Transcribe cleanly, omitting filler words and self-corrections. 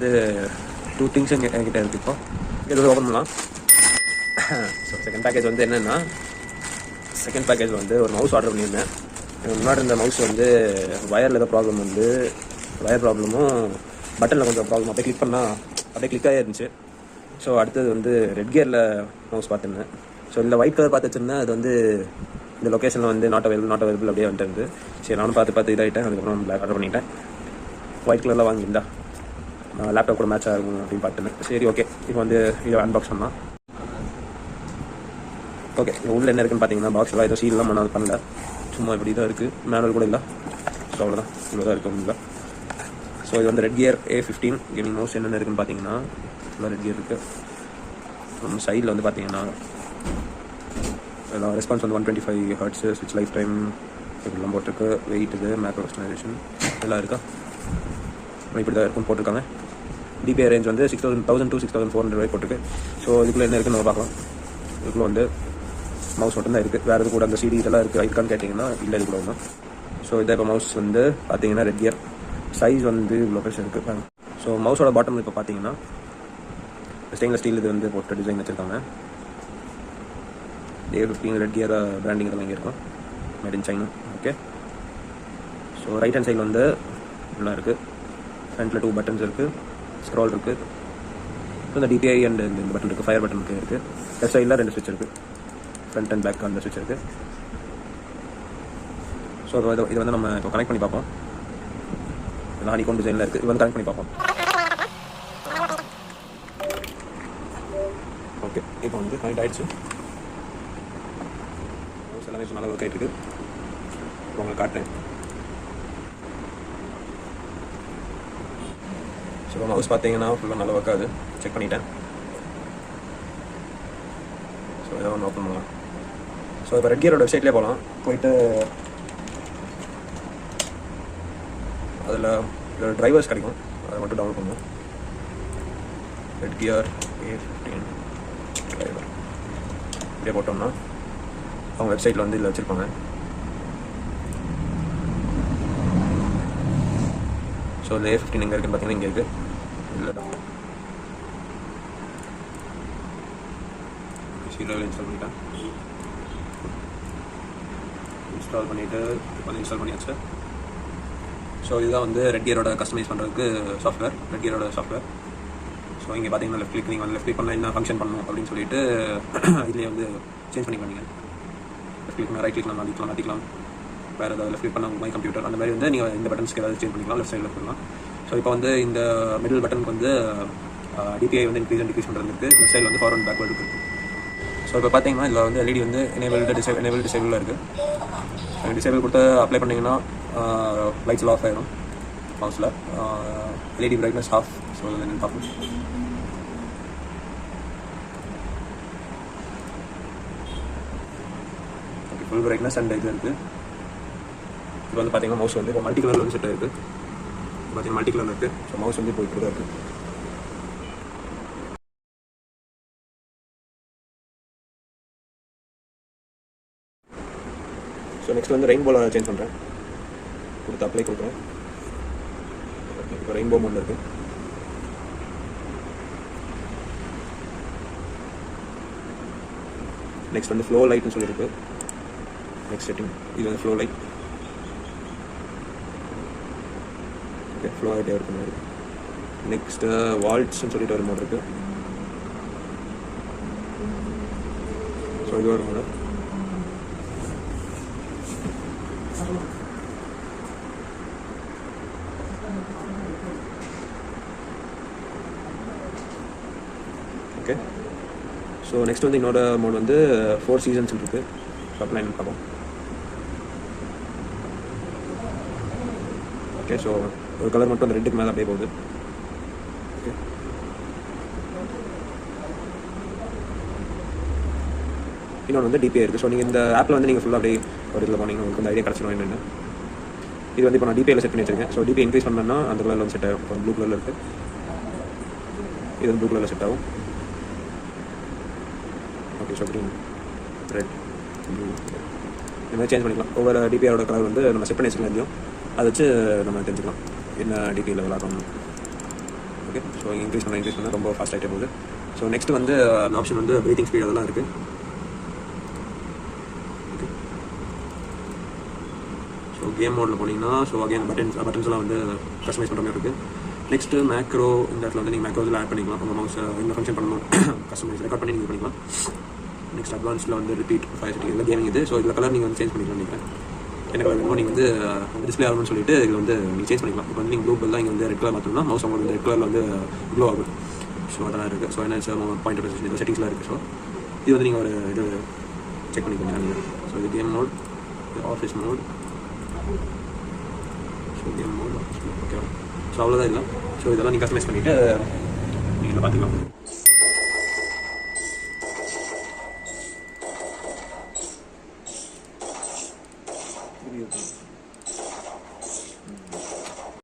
வந்து 2 திங்ஸ் என்கிட்ட இருக்குது. இப்போ இது ஓப்பன் பண்ணலாம். ஸோ செகண்ட் பேக்கேஜ் வந்து என்னென்னா, செகண்ட் பேக்கேஜில் வந்து ஒரு மவுஸ் ஆர்டர் பண்ணியிருந்தேன். முன்னாடி இருந்த மவுஸ் வந்து வயரில் ஏதோ ப்ராப்ளம் வந்து வயர் ப்ராப்ளமும் பட்டனில் கொஞ்சம் ப்ராப்ளம், அப்படியே கிளிக் பண்ணால் அப்படியே கிளிக்காகவே இருந்துச்சு. ஸோ அடுத்தது வந்து ரெட்கியரில் மவுஸ் பார்த்துருந்தேன். ஸோ இந்த ஒயிட் கலர் பார்த்து வச்சுருந்தேன். அது வந்து இந்த லொக்கேஷனில் வந்து நாட் அவைலபிள் அப்படியே வந்துட்டு. சரி, நானும் பார்த்து இதாகிட்டேன். அதுக்கப்புறம் பிளாக் ஆர்டர் பண்ணிட்டேன். ஒயிட் கலரில் வாங்கியிருந்தா லேப்டாப் கூட மேட்ச் ஆகும் அப்படின்னு பார்த்துருந்தேன். சரி, ஓகே, இப்போ வந்து இதை அன்பாக்ஸ் பண்ணலாம். ஓகே, உள்ள என்ன இருக்குன்னு பார்த்தீங்கன்னா, பாக்ஸ் எல்லாம் ஏதோ சீல்லாம் பண்ணல, சும்மா இப்படி தான் இருக்குது. மேனுவல் கூட இல்லை. ஸோ அவ்வளோதான், இவ்வளோ தான் இருக்குது உள்ள. ஸோ இது வந்து RedGear A15 கேமிங் மவுஸ். என்னென்ன இருக்குன்னு பார்த்தீங்கன்னா, ஃபுல்லாக RedGear இருக்குது. நம்ம சைடில் வந்து பார்த்தீங்கன்னா எல்லாம் ரெஸ்பான்ஸ் வந்து 125 Hz, ஸ்விட்ச் லைஃப் டைம் இப்படிலாம் போட்டிருக்கு. வெயிட், இது மேக்ரோ கஸ்டமைசேஷன் எல்லாம் இருக்கா, இப்படி தான் இருக்குன்னு போட்டிருக்காங்க. DPI ரேஞ்ச் வந்து 6000 to 6400 வரை போட்டிருக்கு. ஸோ இதுக்குள்ளே என்ன இருக்குன்னு நம்ம பார்க்கலாம். இதுக்குள்ளே வந்து மவுஸ் மட்டும் தான் இருக்குது. வேறு இது கூட அந்த CD இதெல்லாம் இருக்குது இருக்கான்னு கேட்டிங்கன்னா இல்லை, இது கூட ஒன்றும். ஸோ இதை இப்போ மவுஸ் வந்து பார்த்தீங்கன்னா RedGear சைஸ் வந்து இவ்வளோ பெருசு இருக்குது. ஸோ மவுஸோட பாட்டம் இப்போ பார்த்தீங்கன்னா ஸ்டெயின்லெஸ் ஸ்டீல் இது வந்து போட்டு டிசைன் வச்சுருக்காங்க. A15 RedGear பிராண்டிங் இதெல்லாம் இங்கே இருக்கும், made in China. Okay, so right hand சைடில் வந்து இப்படிலாம் இருக்குது. ஃப்ரண்ட்டில் 2 பட்டன்ஸ் இருக்குது, ஸ்க்ரால் இருக்குது. இந்த DPI அண்ட் இந்த பட்டன் இருக்குது, ஃபயர் பட்டன் இருக்குது. லெஃப்ட் சைடில் 2 ஸ்விட்ச் இருக்குது, ஃப்ரண்ட் அண்ட் பேக் அந்த ஸ்விட்ச் இருக்குது. ஸோ இது வந்து நம்ம இப்போ கனெக்ட் பண்ணி பார்ப்போம். இதெல்லாம் ஹனிகோம் டிசைனில் இருக்குது. இது வந்து கனெக்ட் பண்ணி பார்ப்போம். ஓகே, இப்போ வந்து கனெக்ட் ஆகிடுச்சு. மவுஸ் எல்லாமே இப்போ நல்லா ஒர்க் ஆகிட்டு இருக்குது. உங்களுக்கு காட்டுறேன். ஸோ மவுஸ் பார்த்தீங்கன்னா ஃபுல்லாக நல்லா ஒர்க் ஆகுது. செக் பண்ணிட்டேன். ஸோ இதை ஒன்று ஓப்பன் பண்ணலாம். ஸோ இப்போ RedGeaரோட வெப்சைட்லேயே போகலாம். போயிட்டு அதில் டிரைவர்ஸ் கிடைக்கும், அதை மட்டும் டவுன்லோட் பண்ணுவோம். RedGear A15 டிரைவர் இப்படியே போட்டோம்னா அவங்க வெப்சைட்டில் வந்து இதில் வச்சுருப்பாங்க. ஸோ இந்த A15 எங்கே இருக்குன்னு பார்த்தீங்கன்னா இங்கே இருக்குது. இல்லைடா, சீரியல் இன்ஸ்டால் பண்ணிட்டேன். இன்ஸ்டால் பண்ணிவிட்டு வந்து இன்ஸ்டால் பண்ணியாச்சு. ஸோ இதுதான் வந்து RedGeaரோட கஸ்டமைஸ் பண்ணுறதுக்கு சாஃப்ட்வேர், RedGeaரோட சாஃப்ட்வேர். ஸோ இங்கே பார்த்தீங்கன்னா லெஃப்ட் கிளிக், நீங்கள் வந்து லெஃப்ட் கிளிக் பண்ணால் என்ன ஃபங்க்ஷன் பண்ணணும் அப்படின்னு சொல்லிட்டு இதுலேயே வந்து சேஞ்ச் பண்ணிக்கலாம். நீங்கள் லெஃப்ட் கிளிக் ரைட் கிளிக் மாற்றிக்கலாம். வேறு ஏதாவது லெஃப்ட் கிளிக் பண்ணால் மை கம்ப்யூட்டர் அந்த மாதிரி வந்து நீங்கள் இந்த பட்டன்ஸ்க்கு ஏதாவது சேஞ்ச் பண்ணிக்கலாம், லெஃப்ட் சைடில் பண்ணலாம். ஸோ இப்போ வந்து இந்த மிடில் பட்டனுக்கு வந்து DPI வந்து இன்க்ரீஸ் அண்ட் டிக்ரீஸ் பண்ணுறதுக்கு லெஃப்ட் சைடில் வந்து ஃபார்வர்ட் பேக்வர்ட் இருக்குது. ஸோ இப்போ பார்த்தீங்கன்னா இதில் வந்து LED வந்து எனேபிள் டிசேபிளாக இருக்குது. டிசேபிள் கொடுத்து அப்ளை பண்ணிங்கன்னா லைட்ஸ் ஆஃப் ஆகிடும் மவுஸில். LED brightness off. ஸோ என்னென்னு பார்ப்போம். ஓகே, ஃபுல் பிரைட்னஸ் அண்ட் இது இருக்குது. இப்போ வந்து பார்த்தீங்கன்னா மவுஸ் வந்து இப்போ மல்டி கலரில் வந்து செட் ஆகிருக்கு. பார்த்தீங்கன்னா மல்டி கலரில் இருக்குது. ஸோ மவுஸ் வந்து இப்போ இப்படி தான் இருக்குது. ஸோ நெக்ஸ்ட் வந்து ரெயின்போவில் சேஞ்ச் பண்ணுறேன். கொடுத்து அப்ளை கொடுக்குறேன். இப்போ ரெயின்போ மோடில் இருக்குது. நெக்ஸ்ட் வந்து ஃப்ளோ லைட்னு சொல்லியிருக்கு. நெக்ஸ்ட் செட்டிங் இது வந்து ஃப்ளோ லைட். ஓகே, ஃப்ளோ ஆகிட்டே இருக்கு மாதிரி. நெக்ஸ்ட்டு வால்ட்ஸ்ன்னு சொல்லிட்டு ஒரு மோட் இருக்குது. ஸோ இது ஒரு மோடு. ஓகே, ஸோ நெக்ஸ்ட் வந்து என்னோட மோட் வந்து 4 சீசன்ஸ் இருக்குது. அப்ளை பார்ப்போம். ஓகே, ஸோ ஒரு கலர் மட்டும் அந்த ரெட்டுக்கு மேலே அப்படியே போகுது. ஓகே, இன்னொன்று வந்து DPI இருக்குது. ஸோ நீங்கள் இந்த ஆப்பில் வந்து நீங்கள் ஃபுல்லாக அப்படியே ஒரு இதில் போனீங்கன்னா உங்களுக்கு அந்த ஐடியா கிடச்சிடும் என்னென்னு. இது வந்து இப்போ நான் DPIயில் செட் பண்ணி வச்சுருக்கேன். ஸோ DPI இன்க்ரீஸ் பண்ணோன்னா அந்த கலரில் வந்து செட் ஆகும். இப்போ ப்ளூ கலரில் இருக்குது. இது வந்து ப்ளூ கலரில் செட் ஆகும். Okay, so green, red, blue இந்த மாதிரி சேஞ்ச் பண்ணிக்கலாம். ஒவ்வொரு DPIயோட கலர் வந்து நம்ம செட் பண்ணி வச்சுக்கலாம். எதையும் அதை வச்சு நம்ம தெரிஞ்சுக்கலாம் என்ன DPI லெவல் ஆகணும். இருக்குது. ஸோ இன்க்ரீஸ் பண்ண ரொம்ப ஃபாஸ்ட் ஆகிட்டே போகுது. ஸோ நெக்ஸ்ட் வந்து அந்த ஆப்ஷன் வந்து ப்ரீத்திங் ஸ்பீட் அதெல்லாம் இருக்குது. ஸோ கேம் மோடில் போனீங்கன்னா ஸோ அகைன் பட்டன்ஸ்லாம் வந்து கஸ்டமைஸ் பண்ணுற மாதிரி இருக்குது. நெக்ஸ்ட்டு மேக்ரோ, இந்த இடத்துல வந்து நீங்கள் மேக்ரோ இதில் ஆட் பண்ணிக்கலாம். உங்கள் மவுஸ் இந்த ஃபங்க்ஷன் பண்ணணும் கஸ்டமைஸ் ரெக்கார்ட் பண்ணி நீங்கள் பண்ணிக்கலாம். நெக்ஸ்ட் அட்வான்ஸில் வந்து ரிப்பீட் 5 செட்டிங் இதில் கேமிங் இது. ஸோ இதில் கலர் நீங்கள் வந்து சேஞ்ச் பண்ணிக்கலாம். நினைக்கிறேன் என்ன கலர் வேணும் நீங்கள் வந்து டிஸ்பிளே ஆகணும்னு சொல்லிட்டு இது வந்து நீங்கள் சேஞ்ச் பண்ணிக்கலாம். இப்போ வந்து நீங்கள் ப்ளூ பெல்லாம் இங்கே வந்து ரெட் கலர் மாற்றணும்னா மவுஸ் அவங்க ரெட் கலரில் வந்து க்ளோ ஆகும். ஸோ அதெல்லாம் இருக்குது. ஸோ என்ன பாயிண்ட் ஆஃப் இந்த செட்டிங்ஸ்லாம் இருக்குது. ஸோ இது வந்து நீங்கள் ஒரு இது செக் பண்ணிக்கோங்க நீங்கள். ஸோ இது கேம் மோட், இது office mode, so game mode ஓகேவா. ஸோ அவ்வளோதான் இல்லை. ஸோ இதெல்லாம் நீங்கள் கஸ்டமைஸ் பண்ணிவிட்டு நீங்கள் பார்த்துக்கலாம்.